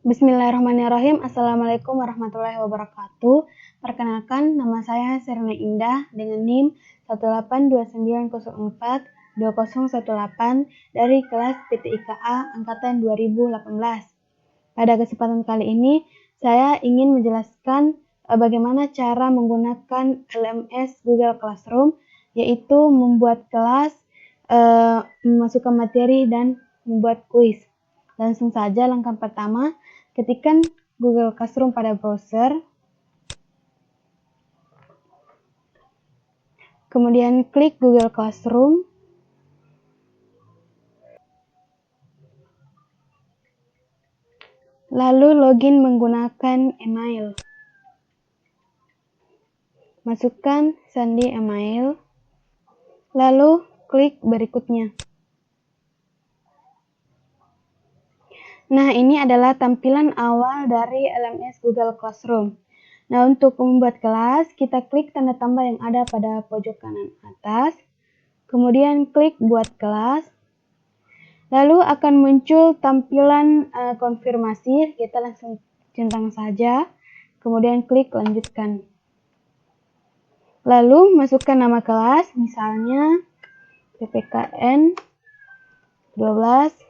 Bismillahirrahmanirrahim. Assalamualaikum warahmatullahi wabarakatuh. Perkenalkan, nama saya Serna Indah dengan NIM 182904218 dari kelas PTIKA Angkatan 2018. Pada kesempatan kali ini, saya ingin menjelaskan bagaimana cara menggunakan LMS Google Classroom, yaitu membuat kelas, memasukkan materi, dan membuat kuis. Langsung saja langkah pertama, ketikkan Google Classroom pada browser, kemudian klik Google Classroom, lalu login menggunakan email. Masukkan sandi email, lalu klik berikutnya. Nah, ini adalah tampilan awal dari LMS Google Classroom. Nah, untuk membuat kelas, kita klik tanda tambah yang ada pada pojok kanan atas, kemudian klik buat kelas, lalu akan muncul tampilan konfirmasi, kita langsung centang saja, kemudian klik lanjutkan. Lalu masukkan nama kelas, misalnya PPKN 12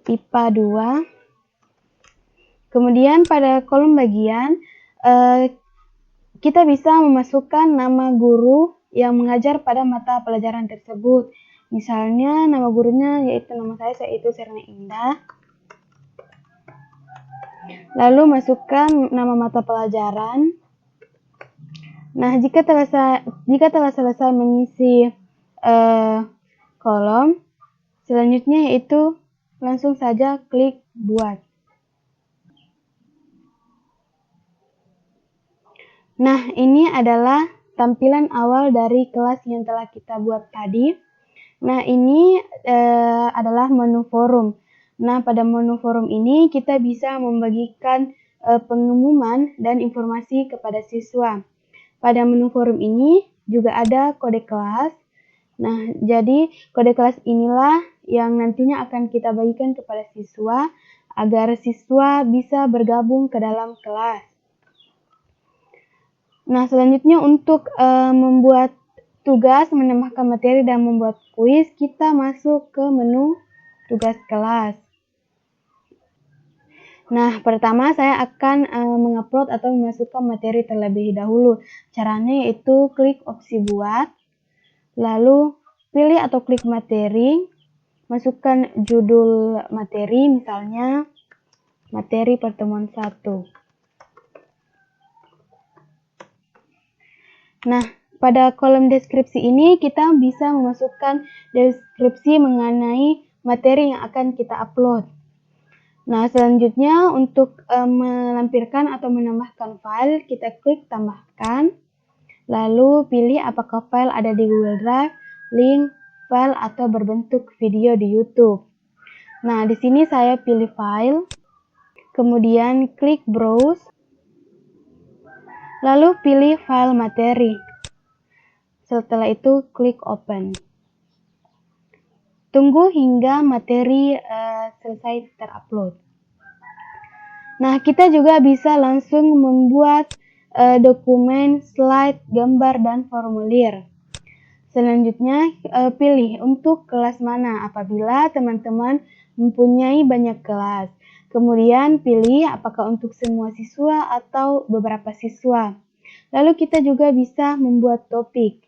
IPA 2. Kemudian pada kolom bagian, kita bisa memasukkan nama guru yang mengajar pada mata pelajaran tersebut. Misalnya nama gurunya yaitu nama saya yaitu Serna Indah. Lalu masukkan nama mata pelajaran. Nah, jika telah selesai mengisi kolom, selanjutnya yaitu langsung saja klik buat. Nah, ini adalah tampilan awal dari kelas yang telah kita buat tadi. Nah, ini adalah menu forum. Nah, pada menu forum ini kita bisa membagikan pengumuman dan informasi kepada siswa. Pada menu forum ini juga ada kode kelas. Nah, jadi kode kelas inilah yang nantinya akan kita bagikan kepada siswa agar siswa bisa bergabung ke dalam kelas. Nah, selanjutnya untuk membuat tugas, menambahkan materi, dan membuat kuis, kita masuk ke menu tugas kelas. Nah, pertama saya akan mengupload atau memasukkan materi terlebih dahulu. Caranya yaitu klik opsi buat, lalu pilih atau klik materi, masukkan judul materi, misalnya materi pertemuan 1. Nah, pada kolom deskripsi ini kita bisa memasukkan deskripsi mengenai materi yang akan kita upload. Nah, selanjutnya untuk melampirkan atau menambahkan file, kita klik tambahkan, lalu pilih apakah file ada di Google Drive, link, file, atau berbentuk video di YouTube. Nah, di sini saya pilih file, kemudian klik browse, lalu pilih file materi. Setelah itu klik open. Tunggu hingga materi selesai terupload. Nah, kita juga bisa langsung membuat dokumen, slide, gambar, dan formulir. Selanjutnya, pilih untuk kelas mana apabila teman-teman mempunyai banyak kelas. Kemudian pilih apakah untuk semua siswa atau beberapa siswa. Lalu kita juga bisa membuat topik.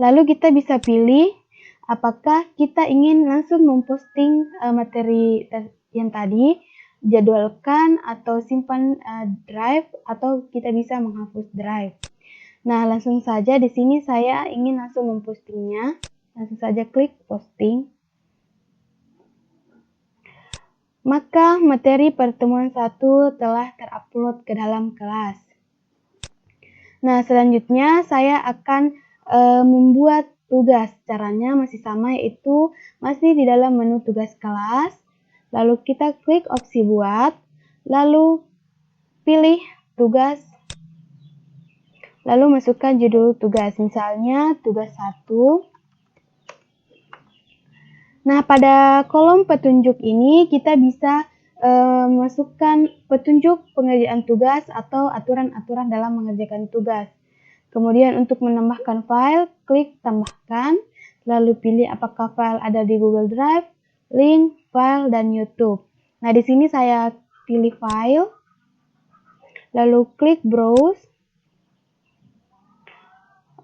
Lalu kita bisa pilih apakah kita ingin langsung memposting materi yang tadi, jadwalkan atau simpan drive, atau kita bisa menghapus drive. Nah, langsung saja di sini saya ingin langsung mempostingnya. Langsung saja klik posting. Maka materi pertemuan 1 telah terupload ke dalam kelas. Nah, selanjutnya saya akan membuat tugas. Caranya masih sama, yaitu masih di dalam menu tugas kelas. Lalu kita klik opsi buat, lalu pilih tugas, lalu masukkan judul tugas, misalnya tugas 1. Nah, pada kolom petunjuk ini kita bisa masukkan petunjuk pengerjaan tugas atau aturan-aturan dalam mengerjakan tugas. Kemudian untuk menambahkan file, klik tambahkan, lalu pilih apakah file ada di Google Drive, link, file, dan YouTube. Nah, di sini saya pilih file, lalu klik browse,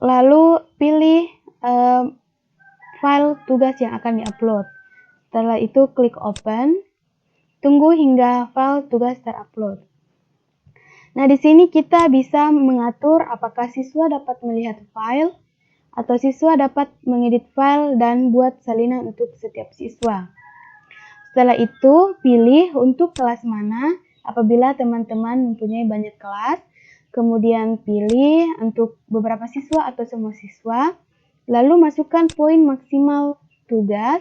lalu pilih file tugas yang akan diupload. Setelah itu klik open, tunggu hingga file tugas terupload. Nah, di sini kita bisa mengatur apakah siswa dapat melihat file atau siswa dapat mengedit file dan buat salinan untuk setiap siswa. Setelah itu, pilih untuk kelas mana apabila teman-teman mempunyai banyak kelas. Kemudian pilih untuk beberapa siswa atau semua siswa. Lalu masukkan poin maksimal tugas.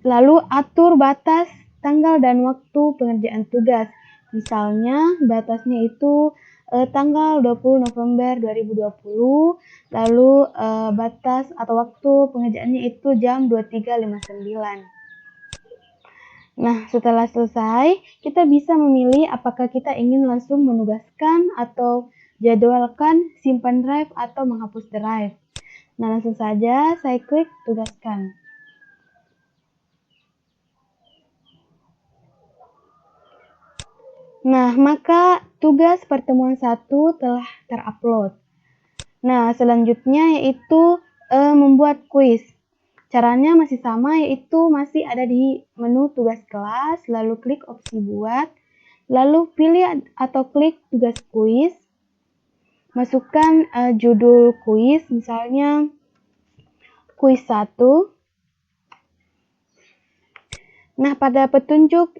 Lalu atur batas, tanggal, dan waktu pengerjaan tugas. Misalnya batasnya itu tanggal 20 November 2020, lalu batas atau waktu pengerjaannya itu jam 23.59. Nah, setelah selesai, kita bisa memilih apakah kita ingin langsung menugaskan atau jadwalkan simpan drive atau menghapus drive. Nah, langsung saja saya klik tugaskan. Nah, maka tugas pertemuan 1 telah terupload. Nah, selanjutnya yaitu membuat kuis. Caranya masih sama, yaitu masih ada di menu tugas kelas, lalu klik opsi buat, lalu pilih atau klik tugas kuis, masukkan judul kuis, misalnya kuis 1. Nah, pada petunjuk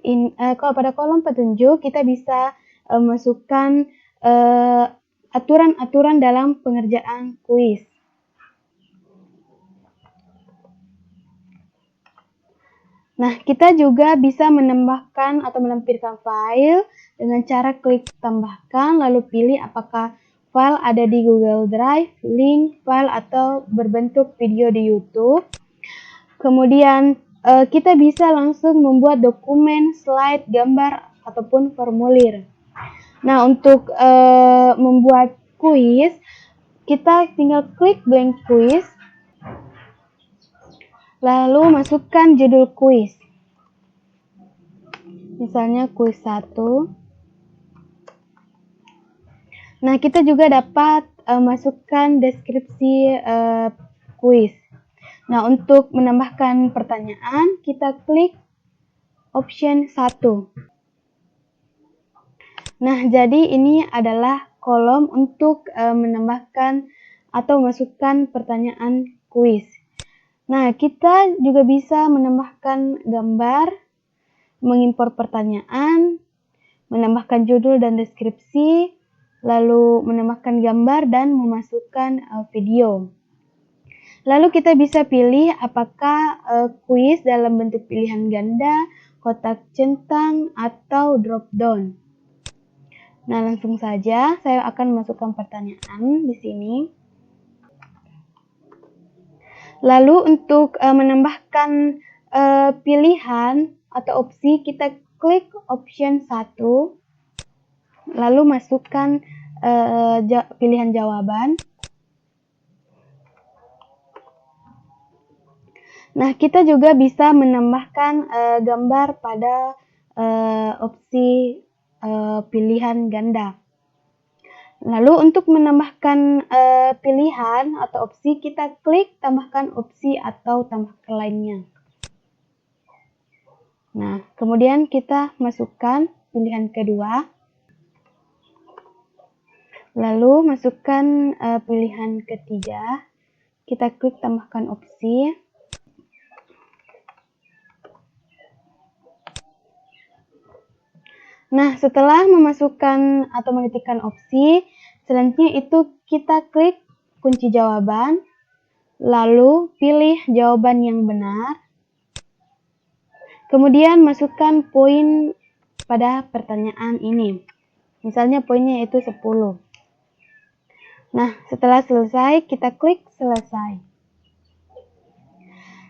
kalau pada kolom petunjuk kita bisa masukkan aturan-aturan dalam pengerjaan kuis. Nah, kita juga bisa menambahkan atau melampirkan file dengan cara klik tambahkan, lalu pilih apakah file ada di Google Drive, link, file, atau berbentuk video di YouTube. Kemudian kita bisa langsung membuat dokumen, slide, gambar, ataupun formulir. Nah, untuk membuat kuis, kita tinggal klik blank kuis, lalu masukkan judul kuis. Misalnya kuis 1. Nah, kita juga dapat masukkan deskripsi kuis. Nah, untuk menambahkan pertanyaan, kita klik option 1. Nah, jadi ini adalah kolom untuk menambahkan atau masukkan pertanyaan kuis. Nah, kita juga bisa menambahkan gambar, mengimpor pertanyaan, menambahkan judul dan deskripsi, lalu menambahkan gambar dan memasukkan video. Lalu kita bisa pilih apakah kuis dalam bentuk pilihan ganda, kotak centang, atau drop down. Nah, langsung saja saya akan masukkan pertanyaan di sini. Lalu untuk menambahkan pilihan atau opsi, kita klik option 1, lalu masukkan pilihan jawaban. Nah, kita juga bisa menambahkan gambar pada opsi pilihan ganda. Lalu untuk menambahkan pilihan atau opsi, kita klik tambahkan opsi atau tambahkan lainnya. Nah, kemudian kita masukkan pilihan kedua. Lalu masukkan pilihan ketiga. Kita klik tambahkan opsi. Nah, setelah memasukkan atau mengetikkan opsi, selanjutnya itu kita klik kunci jawaban, lalu pilih jawaban yang benar, kemudian masukkan poin pada pertanyaan ini. Misalnya poinnya itu 10. Nah, setelah selesai, kita klik selesai.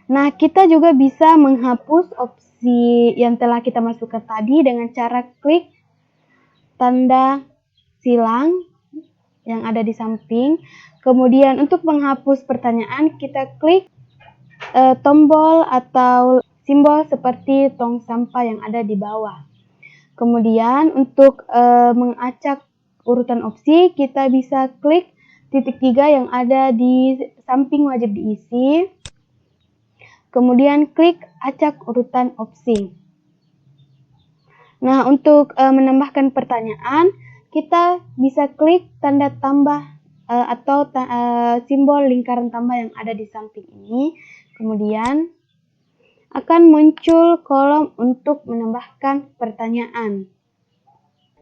Nah, kita juga bisa menghapus opsi yang telah kita masukkan tadi dengan cara klik tanda silang yang ada di samping. Kemudian untuk menghapus pertanyaan, kita klik tombol atau simbol seperti tong sampah yang ada di bawah. Kemudian untuk mengacak urutan opsi, kita bisa klik titik 3 yang ada di samping wajib diisi. Kemudian klik acak urutan opsi. Nah, untuk menambahkan pertanyaan, kita bisa klik tanda tambah atau simbol lingkaran tambah yang ada di samping ini. Kemudian akan muncul kolom untuk menambahkan pertanyaan.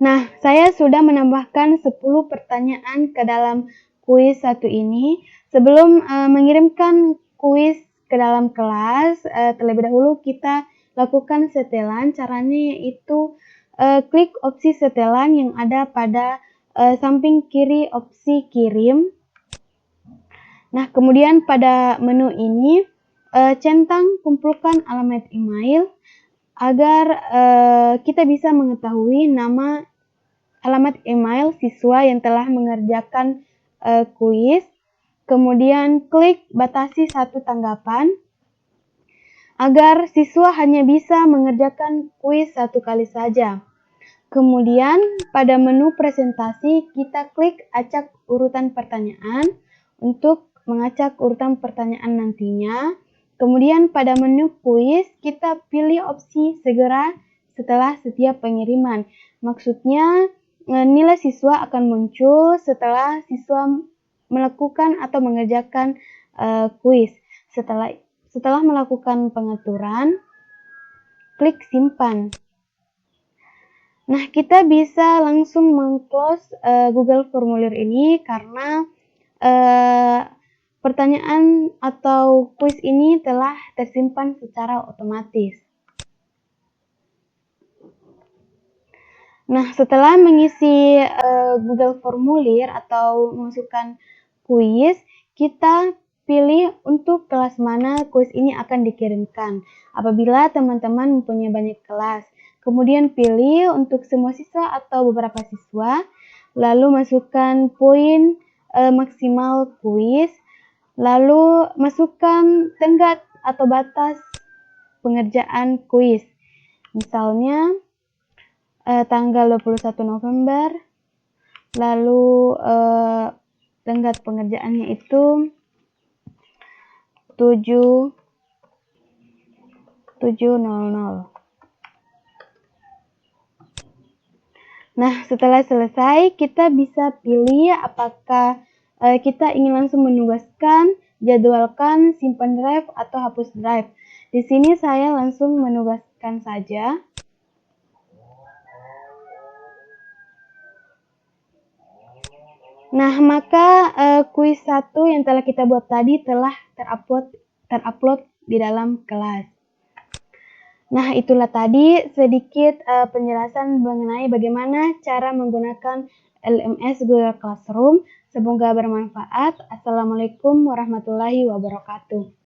Nah, saya sudah menambahkan 10 pertanyaan ke dalam kuis 1 ini. Sebelum mengirimkan kuis ke dalam kelas, terlebih dahulu kita lakukan setelan. Caranya yaitu klik opsi setelan yang ada pada samping kiri opsi kirim. Nah, kemudian pada menu ini centang kumpulkan alamat email agar kita bisa mengetahui nama alamat email siswa yang telah mengerjakan kuis. Kemudian klik batasi satu tanggapan agar siswa hanya bisa mengerjakan kuis 1 kali saja. Kemudian pada menu presentasi kita klik acak urutan pertanyaan untuk mengacak urutan pertanyaan nantinya. Kemudian pada menu kuis kita pilih opsi segera setelah setiap pengiriman. Maksudnya nilai siswa akan muncul setelah siswa melakukan atau mengerjakan kuis. Setelah melakukan pengaturan, klik simpan. Nah, kita bisa langsung meng-close Google Formulir ini karena pertanyaan atau kuis ini telah tersimpan secara otomatis. Nah, setelah mengisi Google Formulir atau memasukkan kuis, kita pilih untuk kelas mana kuis ini akan dikirimkan. Apabila teman-teman mempunyai banyak kelas, kemudian pilih untuk semua siswa atau beberapa siswa, lalu masukkan poin maksimal kuis, lalu masukkan tenggat atau batas pengerjaan kuis. Misalnya tanggal 21 November, lalu tenggat pengerjaannya itu 7.00. Nah, setelah selesai, kita bisa pilih apakah kita ingin langsung menugaskan, jadwalkan, simpan drive, atau hapus drive. Di sini saya langsung menugaskan saja. Nah, maka kuis 1 yang telah kita buat tadi telah terupload di dalam kelas. Nah, itulah tadi sedikit penjelasan mengenai bagaimana cara menggunakan LMS Google Classroom. Semoga bermanfaat. Assalamualaikum warahmatullahi wabarakatuh.